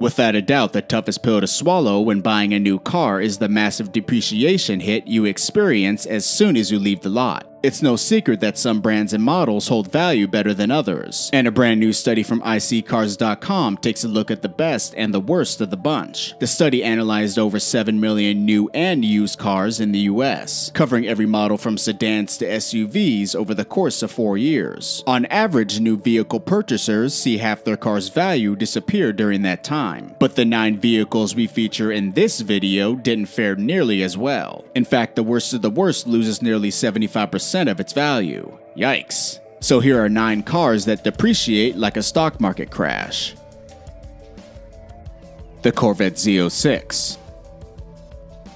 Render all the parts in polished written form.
Without a doubt, the toughest pill to swallow when buying a new car is the massive depreciation hit you experience as soon as you leave the lot. It's no secret that some brands and models hold value better than others, and a brand new study from iSeeCars.com takes a look at the best and the worst of the bunch. The study analyzed over 7 million new and used cars in the US, covering every model from sedans to SUVs over the course of 4 years. On average, new vehicle purchasers see half their car's value disappear during that time, but the 9 vehicles we feature in this video didn't fare nearly as well. In fact, the worst of the worst loses nearly 75% of its value. Yikes. So here are 9 cars that depreciate like a stock market crash. The Corvette Z06.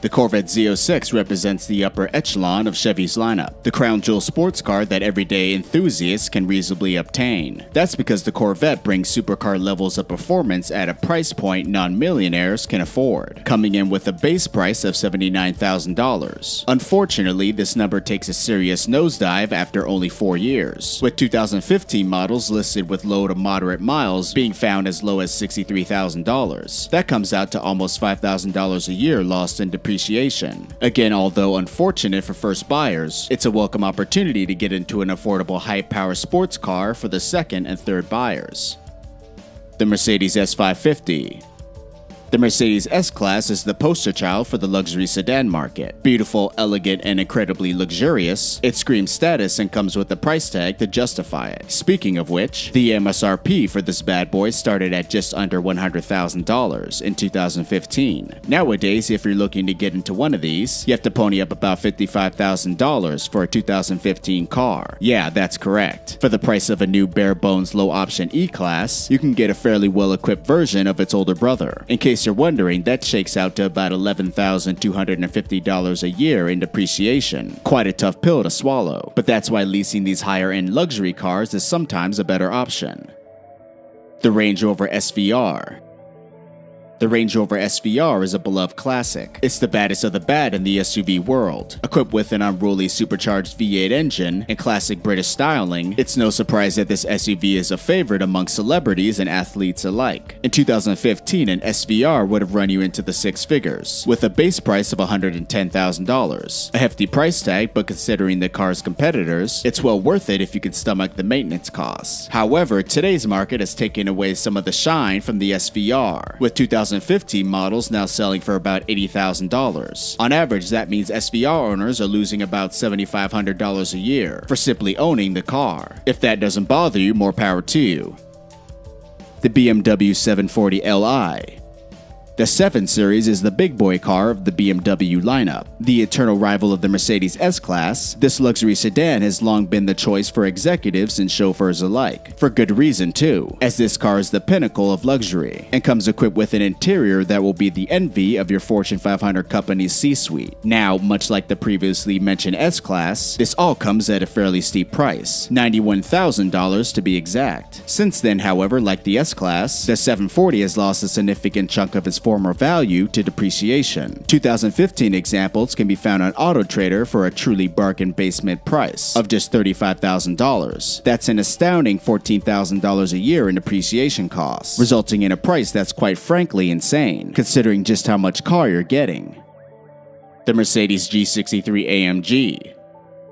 The Corvette Z06 represents the upper echelon of Chevy's lineup, the crown jewel sports car that everyday enthusiasts can reasonably obtain. That's because the Corvette brings supercar levels of performance at a price point non-millionaires can afford, coming in with a base price of $79,000. Unfortunately, this number takes a serious nosedive after only 4 years, with 2015 models listed with low to moderate miles being found as low as $63,000. That comes out to almost $5,000 a year lost in depreciation. Again, although unfortunate for first buyers, it's a welcome opportunity to get into an affordable high-power sports car for the second and third buyers. The Mercedes S550. The Mercedes S-Class is the poster child for the luxury sedan market. Beautiful, elegant, and incredibly luxurious, it screams status and comes with a price tag to justify it. Speaking of which, the MSRP for this bad boy started at just under $100,000 in 2015. Nowadays, if you're looking to get into one of these, you have to pony up about $55,000 for a 2015 car. Yeah, that's correct. For the price of a new bare-bones low-option E-Class, you can get a fairly well-equipped version of its older brother. In case you're wondering, that shakes out to about $11,250 a year in depreciation. Quite a tough pill to swallow, but that's why leasing these higher-end luxury cars is sometimes a better option. The Range Rover SVR. The Range Rover SVR is a beloved classic. It's the baddest of the bad in the SUV world. Equipped with an unruly supercharged V8 engine and classic British styling, it's no surprise that this SUV is a favorite among celebrities and athletes alike. In 2015, an SVR would have run you into the 6 figures, with a base price of $110,000. A hefty price tag, but considering the car's competitors, it's well worth it if you can stomach the maintenance costs. However, today's market has taken away some of the shine from the SVR, with 2015 models now selling for about $80,000. On average, that means SVR owners are losing about $7,500 a year for simply owning the car. If that doesn't bother you, more power to you. The BMW 740 Li. The 7 Series is the big boy car of the BMW lineup. The eternal rival of the Mercedes S-Class, this luxury sedan has long been the choice for executives and chauffeurs alike. For good reason too, as this car is the pinnacle of luxury, and comes equipped with an interior that will be the envy of your Fortune 500 company's C-suite. Now, much like the previously mentioned S-Class, this all comes at a fairly steep price, $91,000 to be exact. Since then, however, like the S-Class, the 740 has lost a significant chunk of its former value to depreciation. 2015 examples can be found on AutoTrader for a truly bargain basement price of just $35,000. That's an astounding $14,000 a year in depreciation costs, resulting in a price that's quite frankly insane, considering just how much car you're getting. The Mercedes G63 AMG.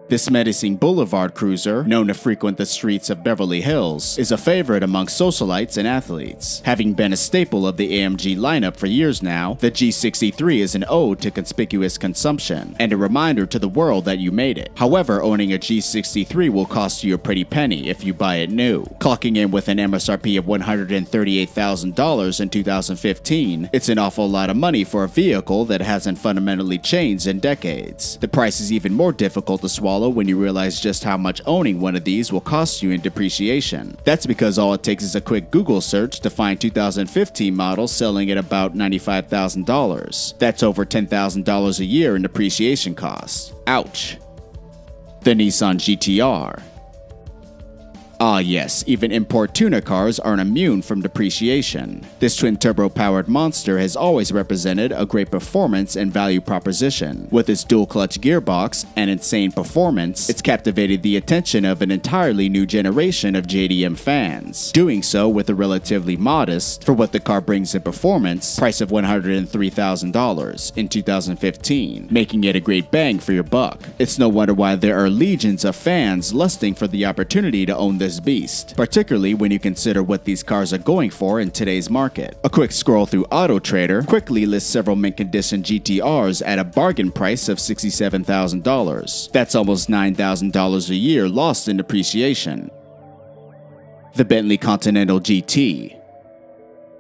This menacing boulevard cruiser, known to frequent the streets of Beverly Hills, is a favorite among socialites and athletes. Having been a staple of the AMG lineup for years now, the G63 is an ode to conspicuous consumption, and a reminder to the world that you made it. However, owning a G63 will cost you a pretty penny if you buy it new. Clocking in with an MSRP of $138,000 in 2015, it's an awful lot of money for a vehicle that hasn't fundamentally changed in decades. The price is even more difficult to swallow when you realize just how much owning one of these will cost you in depreciation. That's because all it takes is a quick Google search to find 2015 models selling at about $95,000. That's over $10,000 a year in depreciation costs. Ouch. The Nissan GT-R. Ah yes, even import tuna cars aren't immune from depreciation. This twin-turbo powered monster has always represented a great performance and value proposition. With its dual-clutch gearbox and insane performance, it's captivated the attention of an entirely new generation of JDM fans, doing so with a relatively modest, for what the car brings in performance, price of $103,000 in 2015, making it a great bang for your buck. It's no wonder why there are legions of fans lusting for the opportunity to own this beast, particularly when you consider what these cars are going for in today's market. A quick scroll through Auto Trader quickly lists several mint condition GTRs at a bargain price of $67,000. That's almost $9,000 a year lost in depreciation. The Bentley Continental GT.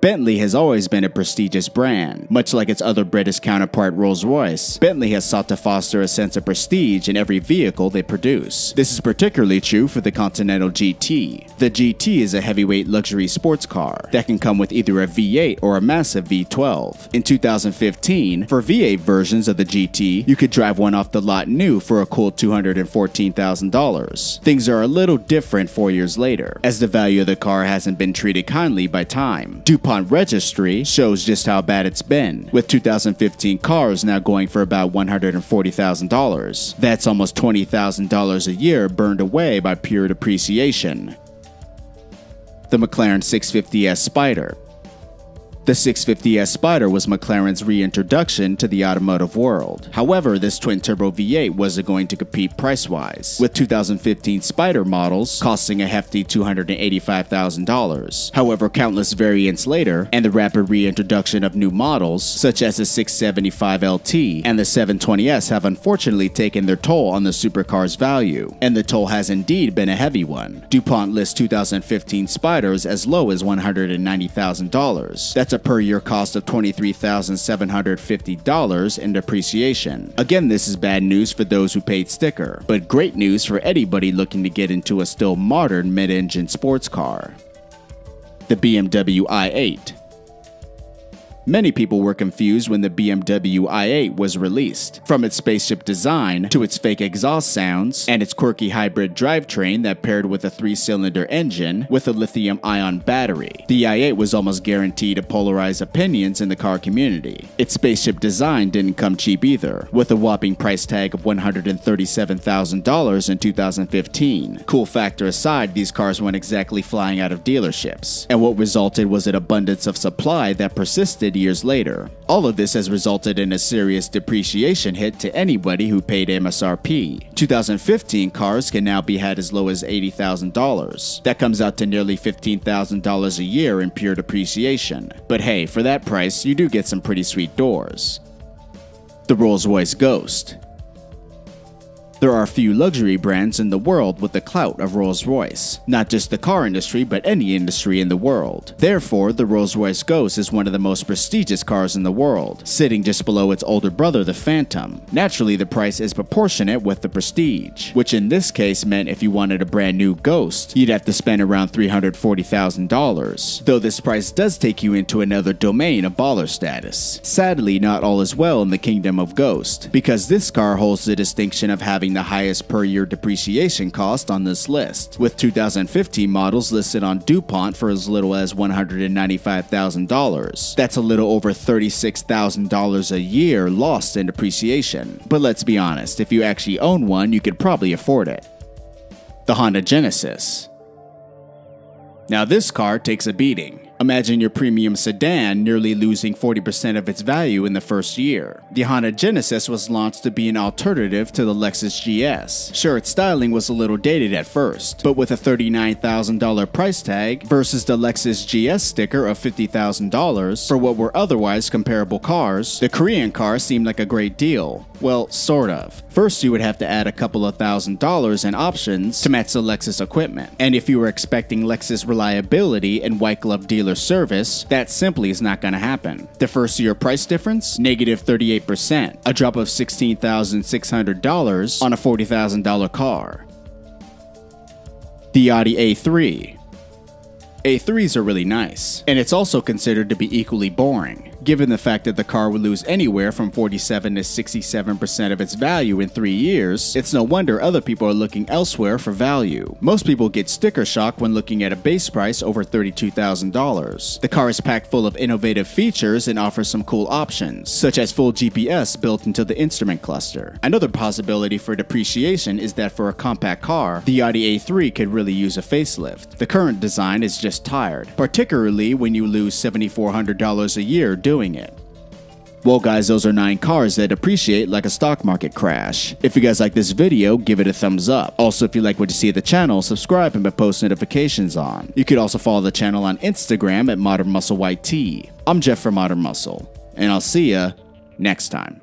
Bentley has always been a prestigious brand. Much like its other British counterpart Rolls-Royce, Bentley has sought to foster a sense of prestige in every vehicle they produce. This is particularly true for the Continental GT. The GT is a heavyweight luxury sports car that can come with either a V8 or a massive V12. In 2015, for V8 versions of the GT, you could drive one off the lot new for a cool $214,000. Things are a little different 4 years later, as the value of the car hasn't been treated kindly by time. DuPont registry shows just how bad it's been, with 2015 cars now going for about $140,000. That's almost $20,000 a year burned away by pure depreciation. The McLaren 650S Spider. The 650S Spider was McLaren's reintroduction to the automotive world. However, this twin-turbo V8 wasn't going to compete price-wise, with 2015 Spider models costing a hefty $285,000. However, countless variants later, and the rapid reintroduction of new models, such as the 675 LT and the 720S, have unfortunately taken their toll on the supercar's value, and the toll has indeed been a heavy one. DuPont lists 2015 Spiders as low as $190,000. That's a per year cost of $23,750 in depreciation. Again, this is bad news for those who paid sticker, but great news for anybody looking to get into a still modern mid-engine sports car. The BMW i8. Many people were confused when the BMW i8 was released. From its spaceship design, to its fake exhaust sounds, and its quirky hybrid drivetrain that paired with a 3-cylinder engine with a lithium-ion battery, the i8 was almost guaranteed to polarize opinions in the car community. Its spaceship design didn't come cheap either, with a whopping price tag of $137,000 in 2015. Cool factor aside, these cars weren't exactly flying out of dealerships, and what resulted was an abundance of supply that persisted years later. All of this has resulted in a serious depreciation hit to anybody who paid MSRP. 2015 cars can now be had as low as $80,000. That comes out to nearly $15,000 a year in pure depreciation. But hey, for that price, you do get some pretty sweet doors. The Rolls-Royce Ghost. There are few luxury brands in the world with the clout of Rolls-Royce, not just the car industry but any industry in the world. Therefore, the Rolls-Royce Ghost is one of the most prestigious cars in the world, sitting just below its older brother, the Phantom. Naturally, the price is proportionate with the prestige, which in this case meant if you wanted a brand new Ghost, you'd have to spend around $340,000, though this price does take you into another domain of baller status. Sadly, not all is well in the kingdom of Ghost, because this car holds the distinction of having the highest per year depreciation cost on this list, with 2015 models listed on DuPont for as little as $195,000. That's a little over $36,000 a year lost in depreciation. But let's be honest, if you actually own one, you could probably afford it. The Honda Genesis. Now this car takes a beating. Imagine your premium sedan nearly losing 40% of its value in the first year. The Honda Genesis was launched to be an alternative to the Lexus GS. Sure, its styling was a little dated at first, but with a $39,000 price tag versus the Lexus GS sticker of $50,000 for what were otherwise comparable cars, the Korean car seemed like a great deal. Well, sort of. First, you would have to add a couple of $1,000s in options to match the Lexus equipment. And if you were expecting Lexus reliability and white glove dealer service, that simply is not going to happen. The first year price difference? Negative 38%, a drop of $16,600 on a $40,000 car. The Audi A3. A3s are really nice, and it's also considered to be equally boring. Given the fact that the car will lose anywhere from 47 to 67% of its value in 3 years, it's no wonder other people are looking elsewhere for value. Most people get sticker shock when looking at a base price over $32,000. The car is packed full of innovative features and offers some cool options, such as full GPS built into the instrument cluster. Another possibility for depreciation is that for a compact car, the Audi A3 could really use a facelift. The current design is just tired, particularly when you lose $7,400 a year doing it. Well guys, those are 9 cars that depreciate like a stock market crash. If you guys like this video, give it a thumbs up. Also, if you like what you see at the channel, subscribe and put post notifications on. You could also follow the channel on Instagram at ModernMuscleYT. I'm Jeff from Modern Muscle, and I'll see ya next time.